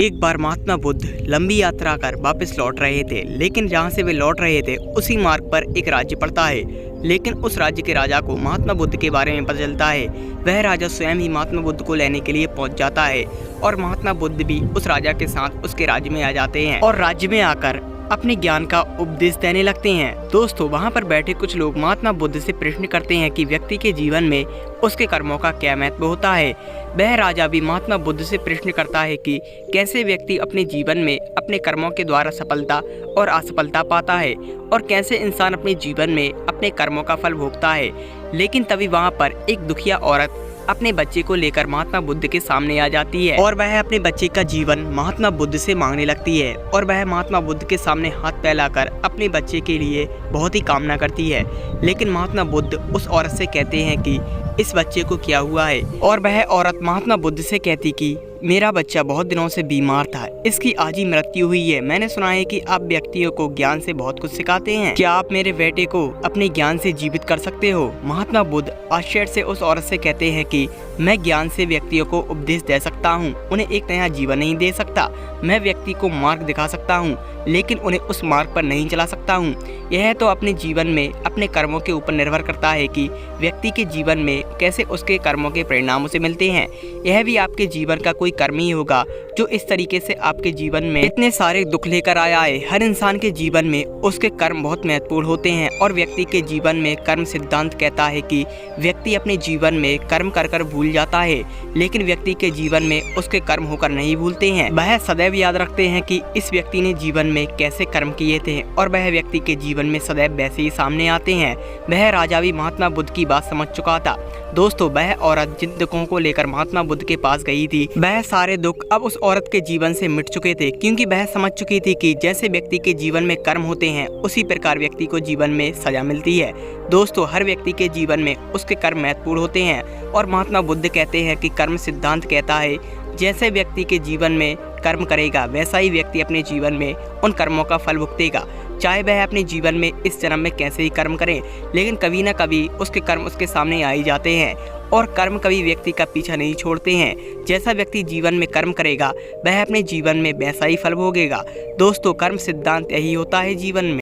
एक बार महात्मा बुद्ध लंबी यात्रा कर वापस लौट रहे थे, लेकिन जहाँ से वे लौट रहे थे उसी मार्ग पर एक राज्य पड़ता है। लेकिन उस राज्य के राजा को महात्मा बुद्ध के बारे में पता चलता है। वह राजा स्वयं ही महात्मा बुद्ध को लेने के लिए पहुंच जाता है और महात्मा बुद्ध भी उस राजा के साथ उसके राज्य में आ जाते हैं और राज्य में आकर अपने ज्ञान का उपदेश देने लगते हैं। दोस्तों, वहां पर बैठे कुछ लोग महात्मा बुद्ध से प्रश्न करते हैं कि व्यक्ति के जीवन में उसके कर्मों का क्या महत्व होता है। वह राजा भी महात्मा बुद्ध से प्रश्न करता है कि कैसे व्यक्ति अपने जीवन में अपने कर्मों के द्वारा सफलता और असफलता पाता है और कैसे इंसान अपने जीवन में अपने कर्मों का फल भोगता है। लेकिन तभी वहाँ पर एक दुखिया औरत अपने बच्चे को लेकर महात्मा बुद्ध के सामने आ जाती है और वह अपने बच्चे का जीवन महात्मा बुद्ध से मांगने लगती है और वह महात्मा बुद्ध के सामने हाथ फैलाकर अपने बच्चे के लिए बहुत ही कामना करती है। लेकिन महात्मा बुद्ध उस औरत से कहते हैं कि इस बच्चे को क्या हुआ है और वह औरत महात्मा बुद्ध से कहती कि मेरा बच्चा बहुत दिनों से बीमार था, इसकी आज ही मृत्यु हुई है। मैंने सुना है कि आप व्यक्तियों को ज्ञान से बहुत कुछ सिखाते हैं, क्या आप मेरे बेटे को अपने ज्ञान से जीवित कर सकते हो? महात्मा बुद्ध आश्चर्य से उस औरत से कहते हैं कि मैं ज्ञान से व्यक्तियों को उपदेश दे सकता हूँ, उन्हें एक नया जीवन नहीं दे सकता। मैं व्यक्ति को मार्ग दिखा सकता हूँ, लेकिन उन्हें उस मार्ग पर नहीं चला सकता हूँ। यह तो अपने जीवन में अपने कर्मों के ऊपर निर्भर करता है कि व्यक्ति के जीवन में कैसे उसके कर्मों के परिणाम उसे मिलते हैं। यह भी आपके जीवन का कोई कर्म ही होगा जो इस तरीके से आपके जीवन में इतने सारे दुख लेकर आया है। हर इंसान के जीवन में उसके कर्म बहुत महत्वपूर्ण होते हैं और व्यक्ति के जीवन में कर्म सिद्धांत कहता है कि व्यक्ति अपने जीवन में कर्म कर कर भूल जाता है, लेकिन व्यक्ति के जीवन में उसके कर्म होकर नहीं भूलते हैं। वह सदैव याद रखते हैं कि इस व्यक्ति ने जीवन में कैसे कर्म किए थे और वह व्यक्ति के जीवन में सदैव वैसे ही सामने आते हैं। वह राजा भी महात्मा बुद्ध की बात समझ चुका था। दोस्तों, वह औरत जिन दुखों को लेकर महात्मा बुद्ध के पास गई थी, वह सारे दुख अब उस औरत के जीवन से मिट चुके थे, क्योंकि वह समझ चुकी थी कि जैसे व्यक्ति के जीवन में कर्म होते हैं उसी प्रकार व्यक्ति को जीवन में सजा मिलती है। दोस्तों, हर व्यक्ति के जीवन में उसके कर्म महत्वपूर्ण होते हैं और महात्मा बुद्ध कहते हैं कि कर्म सिद्धांत कहता है जैसे व्यक्ति के जीवन में कर्म करेगा वैसा ही व्यक्ति अपने जीवन में उन कर्मों का फल भुगतेगा, चाहे वह अपने जीवन में इस जन्म में कैसे ही कर्म करे। लेकिन कभी न कभी उसके कर्म उसके सामने आ ही जाते हैं और कर्म कभी व्यक्ति का पीछा नहीं छोड़ते हैं। जैसा व्यक्ति जीवन में कर्म करेगा वह अपने जीवन में वैसा ही फल भोगेगा। दोस्तों, कर्म सिद्धांत यही होता है जीवन में।